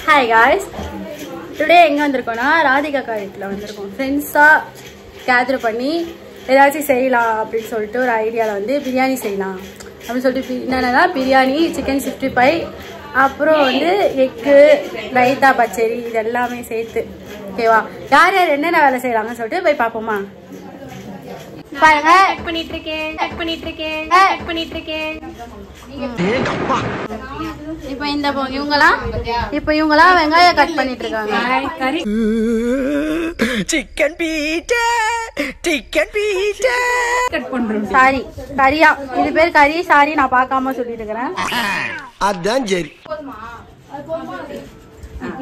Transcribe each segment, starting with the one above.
Hi guys, today எங்க வந்திருக்கோம்னா ராதிகா காரியத்துல வந்திருக்கோம். ஃப்ரெண்ட்ஸா கேதர் பண்ணி ஏதாச்சும் செய்யலாம் அப்படின்னு சொல்லிட்டு ஒரு ஐடியாவில் வந்து பிரியாணி செய்யலாம் அப்படின்னு சொல்லிட்டு என்னென்னா பிரியாணி, சிக்கன் 65, அப்புறம் வந்து எக்கு, ரைத்தா, பச்சரி இதெல்லாமே சேர்த்து. ஓகேவா, யார் யார் என்னென்ன வேலை செய்யலாங்கன்னு சொல்லிட்டு போய் பார்ப்போமா? பாருங்க, கட் பண்ணிட்டு இருக்கேன். இப்போ இவங்கலாம் வெங்காயம் கட் பண்ணிட்டு இருக்காங்க. சிக்கன் பீட்டா கட் பண்றோம். சாரி, கரியா, இது பேர் கறி. சாரி, நான் பார்க்காம சொல்லிட்டு இருக்கிறேன். அதான் சரி.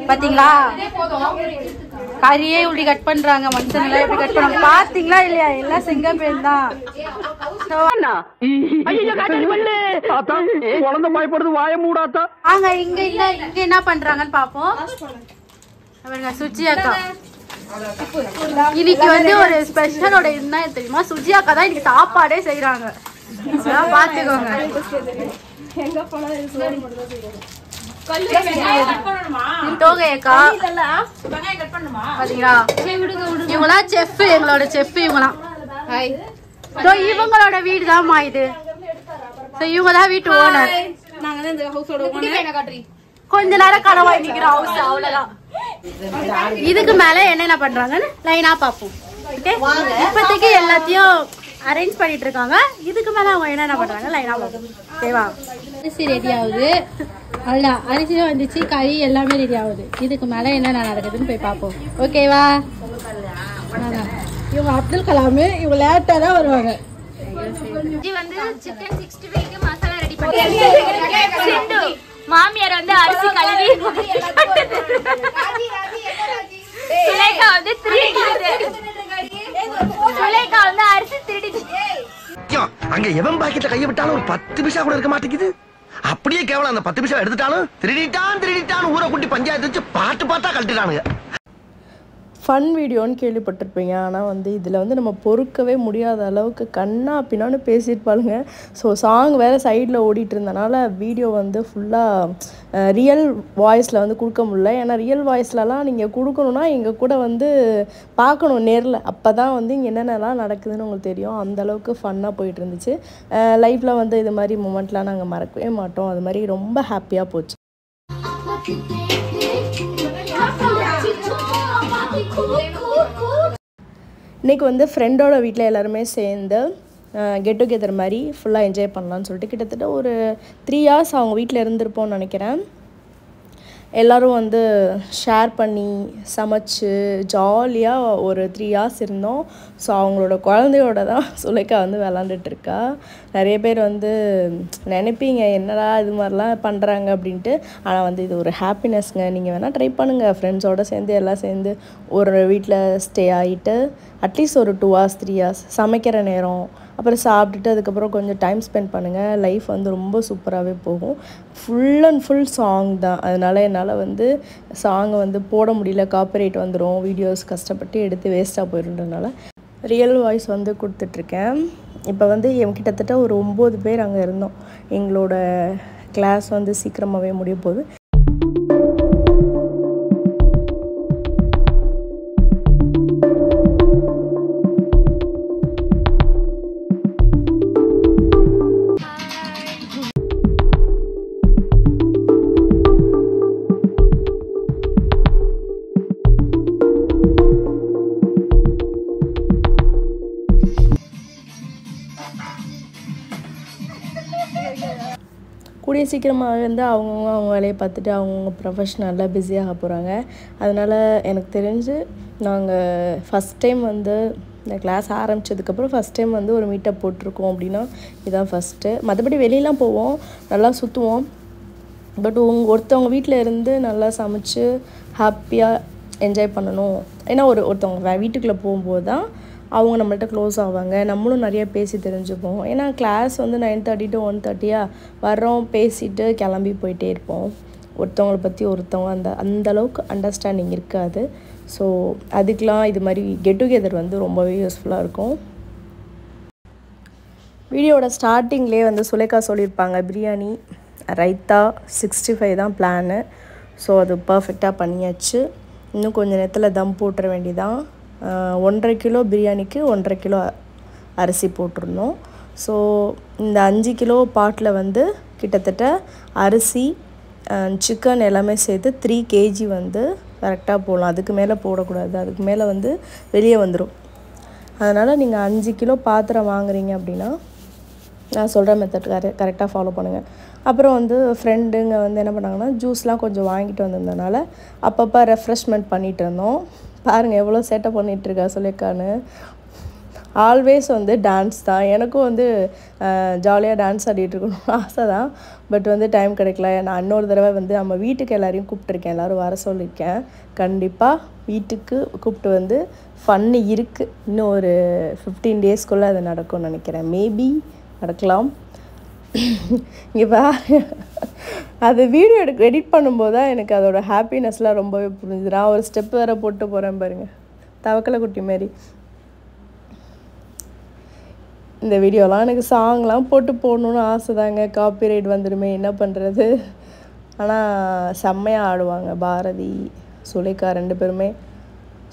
பாத்தீங்களா, கறியே இப்படி கட் பண்றாங்க. மனுஷங்களா எப்படி கட் பண்ணாங்க பாத்தீங்களா இல்லையா? எல்லாம் சிங்கம் பேர் தான். குழந்தை பயப்படுது, வாய மூடாத்தா. ஆங்க இங்க இல்ல, இங்க என்ன பண்றாங்கன்னு பாப்போம். சுஜி அக்கா இன்னைக்கு வந்து ஒரு ஸ்பெஷலோட என்ன தெரியுமா? சுஜி அக்கா தான் இன்னைக்கு சாப்பாடே செய்யறாங்க. பாத்துக்கோங்க. இவங்களோட வீடுதான் இது. இவங்கதான் வீட்டு ஓனர். கொஞ்ச நேரம் கனவாய் நிக்கிற ஹவுஸ், அவ்வளவுதான். இதுக்கு மேல என்னென்ன பண்றாங்கன்னு லைனா பாப்போம். இப்போதைக்கு எல்லாத்தையும் அரேஞ்ச் பண்ணிட்டு இருக்காங்க. இதுக்கு மேல அவங்க என்னென்ன பண்றாங்க லைனா பாப்போம். ஓகேவா, அரிசி ரெடி ஆகுது. அவ்வளோதான், அரிசியும் வந்துச்சு, கறி எல்லாமே ரெடி ஆகுது. இதுக்கு மேல என்ன நடக்குதுன்னு போய் பார்ப்போம். ஓகேவா, இவங்க அப்துல் கலாம், இவங்க லேட்டா தான் வருவாங்க. வந்து சிக்கன் 65க்கு மசாலா ரெடி பண்ணி மாமியார் வந்து அரிசி கழுவி சுலேகா வந்து சுலேகா வந்து அரிசி திருடிச்சு. அங்க எவன் பாக்கெட்ல கைய விட்டாலும் ஒரு 10 பைசா கூட இருக்க மாட்டேங்குது. அப்படியே கேவலம் அந்த 10 பைசா எடுத்துட்டாலும் திருடிட்டான் ஊரை கூட்டி பஞ்சாயத்து வச்சு பாட்டா கழட்டிட்டானுங்க. ஃபன் வீடியோன்னு கேள்விப்பட்டிருப்பீங்க. ஆனால் வந்து இதில் வந்து நம்ம பொறுக்கவே முடியாத அளவுக்கு கண்ணா பின்னான்னு பேசியிருப்பாளுங்க. ஸோ சாங் வேறு சைடில் ஓடிட்டு இருந்தனால வீடியோ வந்து ஃபுல்லாக ரியல் வாய்ஸில் வந்து கொடுக்க முடியல. ஏன்னா ரியல் வாய்ஸ்லலாம் நீங்கள் கொடுக்கணுன்னா எங்கள் கூட வந்து பார்க்கணும் நேரில். அப்போ தான் வந்து இங்கே என்னென்னலாம் நடக்குதுன்னு உங்களுக்கு தெரியும். அந்தளவுக்கு ஃபன்னாக போயிட்டு இருந்துச்சு. லைஃப்பில் வந்து இது மாதிரி மூமெண்ட்லாம் நாங்கள் மறக்கவே மாட்டோம். அது மாதிரி ரொம்ப ஹாப்பியாக போச்சு. இன்றைக்கி வந்து ஃப்ரெண்டோட வீட்டில் எல்லாருமே சேர்ந்து கெட் டுகெதர் மாதிரி ஃபுல்லாக என்ஜாய் பண்ணலான்னு சொல்லிட்டு கிட்டத்தட்ட ஒரு 3 hours அவங்க வீட்டில் இருந்திருப்போம்னு நினைக்கிறேன். எல்லோரும் வந்து ஷேர் பண்ணி சமைச்சு ஜாலியாக ஒரு 3 hours இருந்தோம். ஸோ அவங்களோட குழந்தையோட தான் சுலேகா வந்து விளாண்டுட்டுருக்கா. நிறைய பேர் வந்து நினைப்பீங்க என்னடா இது மாதிரிலாம் பண்ணுறாங்க அப்படின்ட்டு. ஆனால் வந்து இது ஒரு ஹாப்பினஸ்ங்க. நீங்கள் வேணால் ட்ரை பண்ணுங்கள். ஃப்ரெண்ட்ஸோடு சேர்ந்து எல்லாம் சேர்ந்து ஒரு வீட்டில் ஸ்டே ஆகிட்டு அட்லீஸ்ட் ஒரு 2 hours 3 hours சமைக்கிற நேரம், அப்புறம் சாப்பிட்டுட்டு அதுக்கப்புறம் கொஞ்சம் டைம் ஸ்பெண்ட் பண்ணுங்கள். லைஃப் வந்து ரொம்ப சூப்பராகவே போகும். ஃபுல் அண்ட் ஃபுல் சாங் தான். அதனால் என்னால் வந்து சாங்கை வந்து போட முடியல, காப்பிரைட் வந்துடும், வீடியோஸ் கஷ்டப்பட்டு எடுத்து வேஸ்ட்டாக போயிடுன்றதுனால ரியல் வாய்ஸ் வந்து கொடுத்துட்ருக்கேன். இப்போ வந்து கிட்டத்தட்ட ஒரு 9 பேர் அங்கே இருந்தோம். எங்களோட கிளாஸ் வந்து சீக்கிரமாகவே முடிய போகுது. கூடிய சீக்கிரமாக வந்து அவங்கவுங்க அவங்க வேலையை பார்த்துட்டு அவங்கவுங்க ப்ரொஃபஷ்னலாக பிஸியாக போகிறாங்க. அதனால் எனக்கு தெரிஞ்சு நாங்கள் ஃபஸ்ட் டைம் வந்து இந்த கிளாஸ் ஆரம்பித்ததுக்கப்புறம் ஃபஸ்ட் டைம் வந்து ஒரு மீட்டப் போட்டிருக்கோம் அப்படின்னா இதுதான் ஃபஸ்ட்டு. மற்றபடி வெளியெலாம் போவோம், நல்லா சுற்றுவோம். பட் ஒருத்தவங்க வீட்டில் இருந்து நல்லா சமைச்சு ஹாப்பியாக என்ஜாய் பண்ணணும். ஏன்னா ஒருத்தவங்க வீட்டுக்குள்ளே போகும்போது தான் அவங்க நம்மள்ட்ட க்ளோஸ் ஆவாங்க. நம்மளும் நிறைய பேசி தெரிஞ்சுப்போம். ஏன்னா கிளாஸ் வந்து 9:30 to 1:30 வர்றோம், பேசிட்டு கிளம்பி போயிட்டே இருப்போம். ஒருத்தவங்களை பற்றி ஒருத்தவங்க அந்தளவுக்கு அண்டர்ஸ்டாண்டிங் இருக்காது. ஸோ அதுக்கெலாம் இது மாதிரி கெட் டுகெதர் வந்து ரொம்பவே யூஸ்ஃபுல்லாக இருக்கும். வீடியோட ஸ்டார்டிங்லேயே வந்து சுலேகா சொல்லியிருப்பாங்க பிரியாணி ரைத்தா 65 தான் பிளானு. ஸோ அது பர்ஃபெக்டாக பண்ணியாச்சு. இன்னும் கொஞ்சம் நேரத்தில் தம் போட்டுற வேண்டியதான். 1.5 கிலோ பிரியாணிக்கு 1.5 கிலோ அரிசி போட்டிருந்தோம். ஸோ இந்த 5 கிலோ பாட்டில் வந்து கிட்டத்தட்ட அரிசி சிக்கன் எல்லாமே சேர்த்து 3 kg வந்து கரெக்டாக போடலாம். அதுக்கு மேலே போடக்கூடாது, அதுக்கு மேலே வந்து வெளியே வந்துடும். அதனால் நீங்கள் 5 கிலோ பாத்திரம் வாங்குறீங்க அப்படின்னா நான் சொல்கிற மெத்தட் கரெக்டாக ஃபாலோ பண்ணுங்கள். அப்புறம் வந்து ஃப்ரெண்டுங்க வந்து என்ன பண்ணாங்கன்னா ஜூஸ்லாம் கொஞ்சம் வாங்கிட்டு வந்திருந்தனால அப்பப்போ ரெஃப்ரெஷ்மெண்ட் பண்ணிகிட்டு இருந்தோம். பாருங்கள் எவ்வளோ சேட்டை பண்ணிகிட்ருக்கா சுலேக்கான்னு. ஆல்வேஸ் வந்து டான்ஸ் தான். எனக்கும் வந்து ஜாலியாக டான்ஸ் ஆடிட்டு இருக்கணும்னு ஆசை தான். பட் வந்து டைம் கிடைக்கல. நான் இன்னொரு தடவை வந்து நம்ம வீட்டுக்கு எல்லாரையும் கூப்பிட்ருக்கேன், எல்லோரும் வர சொல்லியிருக்கேன். கண்டிப்பாக வீட்டுக்கு கூப்பிட்டு வந்து ஃபன்னு இருக்குது. இன்னும் ஒரு 15 டேஸ்க்குள்ளே அது நடக்கும்னு நினைக்கிறேன். மேபி நடக்கலாம். இங்கே பாரு, அது வீடியோ எடிட் பண்ணும்போது தான் எனக்கு அதோட ஹாப்பினஸ்லாம் ரொம்பவே புரிஞ்சுது. நான் ஒரு ஸ்டெப் வேறு போட்டு போகிறேன் பாருங்கள், தவக்கலை குட்டி மாரி. இந்த வீடியோலாம் எனக்கு சாங்லாம் போட்டு போடணுன்னு ஆசை தாங்க. காப்பிரைட் வந்துடுமே, என்ன பண்ணுறது. ஆனால் செம்மையாக ஆடுவாங்க. பாரதி சுலேக்கா 2 பேருமே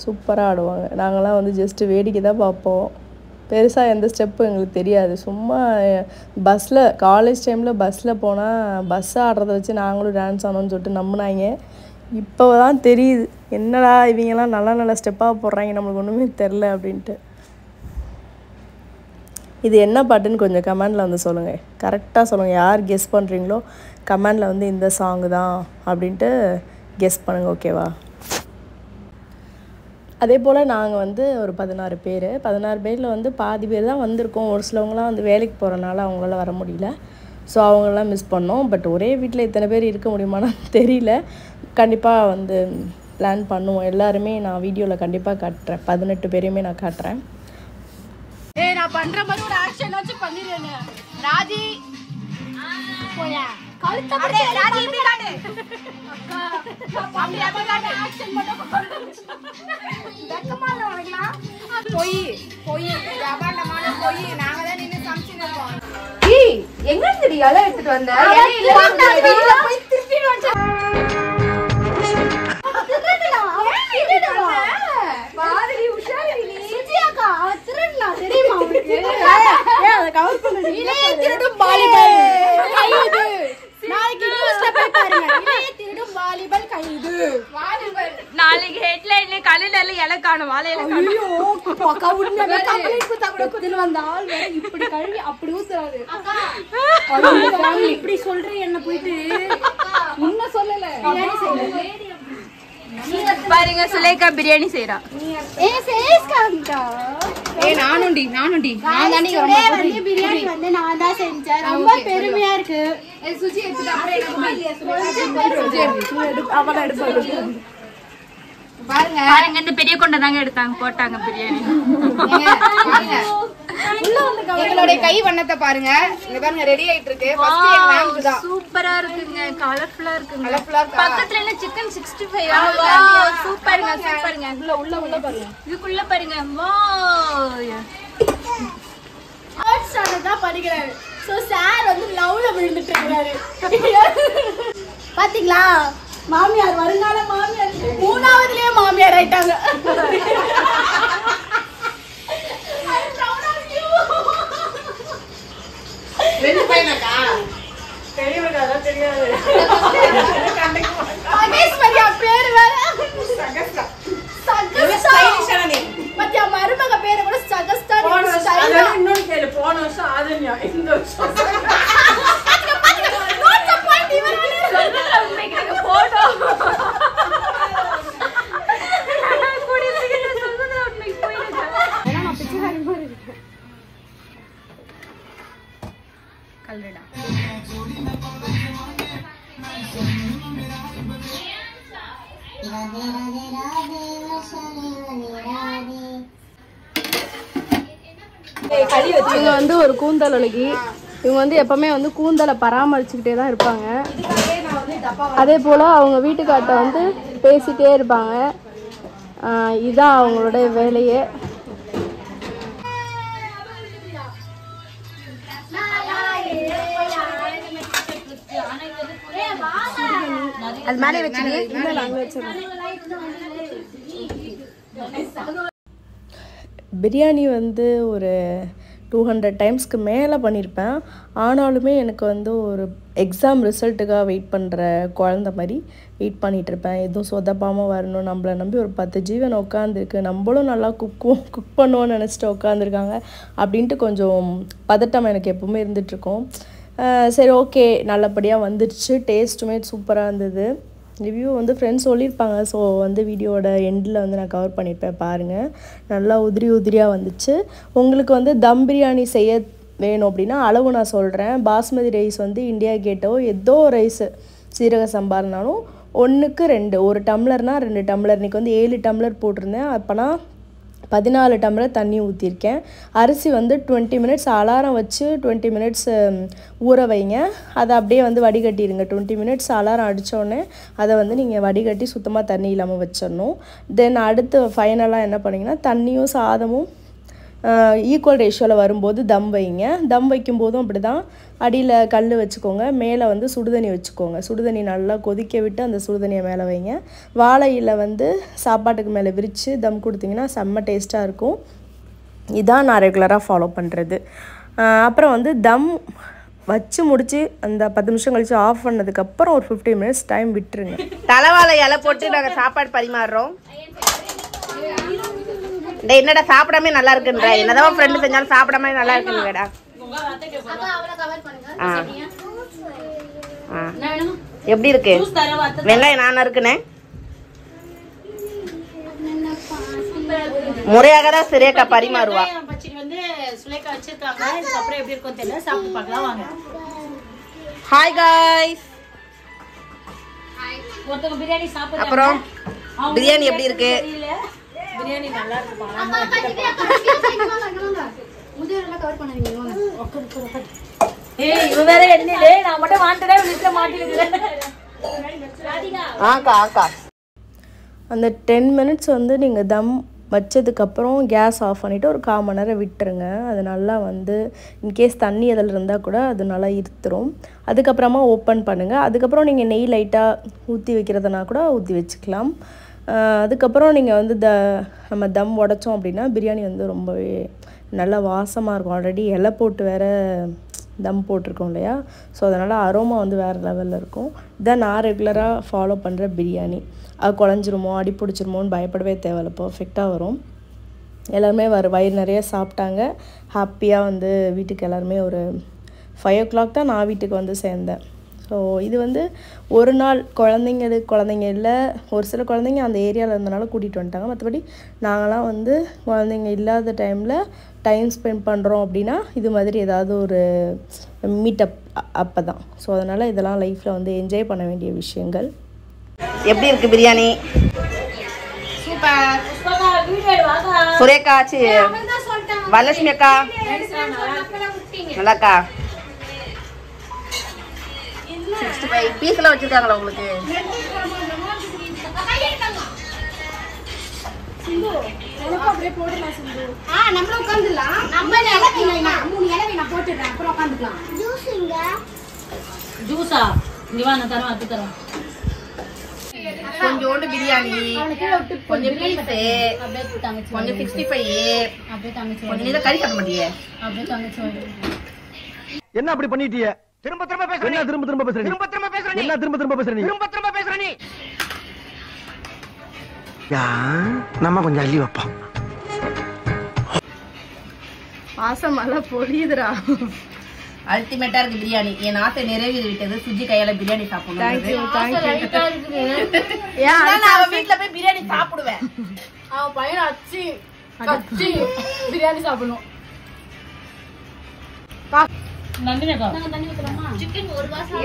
சூப்பராக ஆடுவாங்க. நாங்களாம் வந்து ஜஸ்ட்டு வேடிக்கை தான் பார்ப்போம். பெருசாக எந்த ஸ்டெப்பும் எங்களுக்கு தெரியாது. சும்மா பஸ்ஸில் காலேஜ் டைமில் பஸ்ஸில் போனால் பஸ் ஆடுறத வச்சு நாங்களும் டான்ஸ் ஆனோன்னு சொல்லிட்டு நம்பினாங்க. இப்போ தான் தெரியுது என்னடா இவங்கெல்லாம் நல்ல நல்ல ஸ்டெப்பாக போடுறாங்க, நம்மளுக்கு ஒன்றுமே தெரில அப்படின்ட்டு. இது என்ன பாட்டுன்னு கொஞ்சம் கமெண்டில் வந்து சொல்லுங்கள். கரெக்டாக சொல்லுங்கள். யார் கெஸ் பண்ணுறீங்களோ கமெண்டில் வந்து இந்த சாங்கு தான் அப்படின்ட்டு கெஸ் பண்ணுங்கள், ஓகேவா? அதே போல் நாங்கள் வந்து ஒரு 16 பேர். 16 பேரில் வந்து பாதி பேர் தான் வந்திருக்கோம். ஒரு சிலவங்களாம் வந்து வேலைக்கு போகிறனால அவங்களால வர முடியல. ஸோ அவங்களெலாம் மிஸ் பண்ணோம். பட் ஒரே வீட்டில் இத்தனை பேர் இருக்க முடியுமான்னு தெரியல. கண்டிப்பாக வந்து பிளான் பண்ணுவோம். எல்லாருமே நான் வீடியோவில் கண்டிப்பாக காட்டுறேன். 18 பேரையுமே நான் காட்டுறேன். நான் பண்ற மாதிரி ஒரு ஆக்ஷன் வச்சு பண்ணிடுறேன். ராஜி போயா கழுத்த அப்படியே ராஜி இப்படி காட்டு. அக்கா அப்படியே காட்டு ஆக்ஷன் மட்டும் வெக்கமா இல்ல உனக்குலாம்? போய் ஜபாண்டமான போய் நாங்க தான் நின்னு சமைச்சிட்டு இருக்கோம். ஏய் எங்க இருந்து இலை எடுத்துட்டு வந்த? வீட்ல போய் திருப்பிட்டு வந்து பாரதி உஷாரி நீ சுஜியாக்கா திருடுனா தெரியுமா உங்களுக்கு? அத கவர் பண்ணு. இளைய திருடும் வாலிபல் கைது. நாளைக்கு நியூஸ்ல போய் பாருங்க. இளைய திருடும் வாலிபல் கைது. வாலிபல் நாளைக்கு ஹெட்லைன்ல கல்லுல இலை காணும், வாழையில காணும். ஐயோ அக்கா உண்மையா கம்ப்ளைண்ட் கொடுத்தா கூட குதில வந்த ஆள் வேற இப்படி கழுவி அப்படி ஊத்துறாரு. அக்கா அவங்க ஃபேமிலி இப்படி சொல்றீ என்ன போயிட்டு இன்ன சொல்லல. பிரியாணி செய்யல பாருங்க, சுலேக்கா பிரியாணி செய்றா. ஏ சேஸ் காமிடா. ஏ நானுண்டி நான் தானே வந்து பிரியாணி வந்து நான் தான் செஞ்சேன். ரொம்ப பெருமையா இருக்கு. ஏ சுஜி எடுத்து அப்படியே அவள எடுத்து பாருங்க இந்த பெரிய கொண்ட தாங்க எடுத்தாங்க போட்டாங்க பிரியாணி. பாருங்க உள்ள வந்து எங்களோட கை வண்ணத்தை பாருங்க. இங்க பாருங்க ரெடி ஆயிட்டு இருக்கு. ஃபர்ஸ்ட் எங்க மேம்க்கு தான். சூப்பரா இருக்குங்க, கலர்ஃபுல்லா இருக்குங்க. பக்கத்துல என்ன சிக்கன் 65. வாவ் சூப்பர்ங்க. உள்ள பாருங்க. இதுக்குள்ள பாருங்க. வாவ் ஆர்ட்ஸ் ஸ்டாண்டர்ட் தான் படிக்கிறாரு. சோ சார் வந்து லவ்ல விழுந்துட்டு இருக்காரு. பாத்தீங்களா? மாமியார் வருங்கால மாமியார் 3வதுலயே மாமியார் ஆயிட்டாங்க. ரெண்டு பையனக்கா தெரியவங்க தெரியாது. மகேஸ்வரியா பேரு வேற சகஸ்தா. ஸ்டைலிஷான நேம். மத்திய மருமக பேரு கூட சகஸ்தா. ஸ்டைல் இன்னொரு பேரு போன வருஷம் ஆதன்யா. இந்த வருஷம் நோட் பாயிண்ட் இவரே சொல்லுங்க. உங்களுக்கு போட்டோ குடிச்சிட்டு சொல்லுங்க. உங்களுக்கு போயிடுங்க. நான் பிச்சைக்காரி மாதிரி இருக்கேன். கல்லுடா இவங்க வந்து ஒரு கூந்தல் அழகி. இவங்க வந்து எப்பவுமே வந்து கூந்தலை பராமரிச்சுக்கிட்டே தான் இருப்பாங்க. அதே போல் அவங்க வீட்டுக்கார்ட்ட வந்து பேசிகிட்டே இருப்பாங்க. இதுதான் அவங்களோட வேலையே. அது மேலே வச்சுருங்க. பிரியாணி வந்து ஒரு 200 டைம்ஸ்க்கு மேலே பண்ணியிருப்பேன். ஆனாலுமே எனக்கு வந்து ஒரு எக்ஸாம் ரிசல்ட்டுக்காக வெயிட் பண்ணுற குழந்த மாதிரி வெயிட் பண்ணிகிட்ருப்பேன். எதுவும் சொதப்பாமல் வரணும். நம்மளை நம்பி ஒரு 10 ஜீவன் உட்காந்துருக்கு, நம்மளும் நல்லா குக் பண்ணுவோன்னு நினச்சிட்டு உட்காந்துருக்காங்க அப்படின்ட்டு கொஞ்சம் பதட்டம் எனக்கு எப்போவுமே இருந்துகிட்ருக்கோம். சரி, ஓகே, நல்லபடியாக வந்துடுச்சு. டேஸ்ட்டுமே சூப்பராக இருந்தது. ரிவ்யூ வந்து ஃப்ரெண்ட்ஸ் சொல்லியிருப்பாங்க. ஸோ வந்து வீடியோட எண்டில் வந்து நான் கவர் பண்ணியிருப்பேன், பாருங்கள். நல்லா உதிரியாக வந்துச்சு. உங்களுக்கு வந்து தம் பிரியாணி செய்ய வேணும் அப்படின்னா அளவு நான் சொல்கிறேன். பாஸ்மதி ரைஸ் வந்து இந்தியா கேட்டோ ஏதோ ரைஸு சீரக சம்பார்னாலும் 1க்கு 2, 1 டம்ளர்னால் 2 டம்ளர். இன்றைக்கி வந்து 7 டம்ளர் போட்டிருந்தேன். அப்போனா 14 டம்ளர் தண்ணி ஊற்றிருக்கேன். அரிசி வந்து 20 மினிட்ஸ் அலாரம் வச்சு 20 மினிட்ஸ் ஊற வைங்க. அதை அப்படியே வந்து வடிகட்டிடுங்க. 20 மினிட்ஸ் அலாரம் அடித்தோடனே அதை வந்து நீங்கள் வடிகட்டி சுத்தமாக தண்ணி இல்லாமல் வச்சிடணும். தென் அடுத்து ஃபைனலாக என்ன பண்ணிங்கன்னா, தண்ணியும் சாதமும் ஈக்குவல் ரேஷியோவில் வரும்போது தம் வைங்க. தம் வைக்கும்போதும் அப்படி தான், அடியில் கல் வச்சுக்கோங்க, மேலே வந்து சுடுதண்ணி வச்சுக்கோங்க. சுடுதண்ணி நல்லா கொதிக்க விட்டு அந்த சுடுதண்ணியை மேலே வைங்க. வாழையில் வந்து சாப்பாட்டுக்கு மேலே விரித்து தம் கொடுத்தீங்கன்னா செம்ம டேஸ்ட்டாக இருக்கும். இதான் நான் ரெகுலராக ஃபாலோ பண்ணுறது. அப்புறம் வந்து தம் வச்சு முடித்து அந்த 10 நிமிஷம் கழித்து ஆஃப் பண்ணதுக்கப்புறம் ஒரு 15 மினிட்ஸ் டைம் விட்டுருங்க. தலைவாழை இலை போட்டு நாங்கள் சாப்பாடு பரிமாறுறோம். என்னடா சாப்பிடாமே நல்லா இருக்குன்ற, என்னதான் ஃப்ரெண்டு செஞ்சாலும் சாப்பிடாம நல்லா இருக்குங்கடா. எப்படி இருக்கு? வெங்காயம் நான் இருக்குனே முறையாக தான் சிரேக்கா பரிமாறுவா. Hi guys. அப்புறம் பிரியாணி எப்படி இருக்கு? பிரியாணி நல்லா இருக்குப்பா. ஏய், இவ வேற என்னடே, நான் மட்டும் வாண்டடா லிஸ்ட்ல மாட்டிருக்கேன். ஆக்கா அந்த 10 மினிட்ஸ் வந்து நீங்கள் தம் வச்சதுக்கப்புறம் கேஸ் ஆஃப் பண்ணிவிட்டு ஒரு 1/4 மணி நேரம் விட்டுருங்க. அது நல்லா வந்து இன்கேஸ் தண்ணி அதில் இருந்தால் கூட அது நல்லா இருத்துரும். அதுக்கப்புறமா ஓப்பன் பண்ணுங்கள். அதுக்கப்புறம் நீங்கள் நெய் லைட்டாக ஊற்றி வைக்கிறதுனா கூட ஊற்றி வச்சுக்கலாம். அதுக்கப்புறம் நீங்கள் வந்து நம்ம தம் உடைச்சோம் அப்படின்னா பிரியாணி வந்து ரொம்பவே நல்லா வாசமாக இருக்கும். ஆல்ரெடி இலை போட்டு வேறு தம் போட்டிருக்கோம் இல்லையா? ஸோ அதனால் அரோமா வந்து வேறு லெவலில் இருக்கும். இதான் நான் ரெகுலராக ஃபாலோ பண்ணுற பிரியாணி. அது குழஞ்சிருமோ அடி பிடிச்சிருமோன்னு பயப்படவே தேவையில்லை, பர்ஃபெக்டாக வரும். எல்லாருமே வயிறு நிறைய சாப்பிட்டாங்க. ஹாப்பியாக வந்து வீட்டுக்கு எல்லாருமே ஒரு 5 o'clock தான் நான் வீட்டுக்கு வந்து சேர்ந்தேன். ஸோ இது வந்து ஒரு நாள் குழந்தைங்க இல்லை, ஒரு சில குழந்தைங்க அந்த ஏரியாவில் இருந்தனால கூட்டிகிட்டு வந்துட்டாங்க. மற்றபடி நாங்களாம் வந்து குழந்தைங்க இல்லாத டைமில் டைம் ஸ்பெண்ட் பண்ணுறோம் அப்படின்னா இது மாதிரி ஏதாவது ஒரு மீட்டப் அப்போ தான். ஸோ அதனால் இதெல்லாம் லைஃப்பில் வந்து என்ஜாய் பண்ண வேண்டிய விஷயங்கள். எப்படி இருக்கு பிரியாணி? சூப்பர். சுரேகா, வரலட்சுமி அக்கா நல்லாக்கா. 65 பீஸ்ல வச்சிருக்காங்களா உங்களுக்கு? கொஞ்சோண்டு பிரியாணி, கொஞ்சம் பீஸ், கொஞ்சம் 65, கொஞ்சம் இதை கறி சாப்பிட மாட்டியே. என்ன அப்படி பண்ணிட்டிய? திரும்ப பேசுற நீ. திரும்ப பேசுற நீ. என்ன திரும்ப பேசுற நீ? யா, நம்ம கொஞ்சம் அள்ளி வைப்போம். வாசம் நல்லா பொழியுதுடா. அல்டிமேட்டா இருக்கு பிரியாணி. என் ஆசை நிறைவேறி விட்டது. சுஜி கையால பிரியாணி சாப்பிடணும். நான் வீட்டுல போய் பிரியாணி சாப்பிடுவேன். அவன் பையன் அச்சு பிரியாணி சாப்பிடணும்.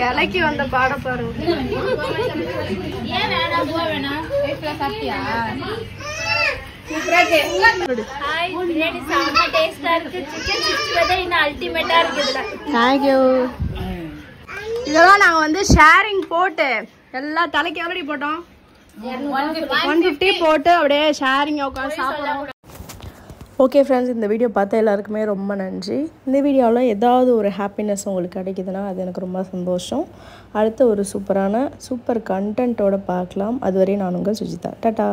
இலைக்கு வந்த பாட பாரு. இதெல்லாம் நாங்க வந்து ஷேரிங் போட்டு எல்லா தலைக்கு எவ்வளவு போட்டோம்? 150 போட்டு அப்படியே ஷேரிங் உட்காந்து சாப்பிடுறோம். ஓகே ஃப்ரெண்ட்ஸ், இந்த வீடியோ பார்த்த எல்லாருக்குமே ரொம்ப நன்றி. இந்த வீடியோவில் ஏதாவது ஒரு ஹாப்பினஸ் உங்களுக்கு கிடைக்குதுன்னா அது எனக்கு ரொம்ப சந்தோஷம். அடுத்த ஒரு சூப்பர் கண்டென்ட்டோடு பார்க்கலாம். அதுவரை நான் உங்கள் சுஜிதா. டாடா.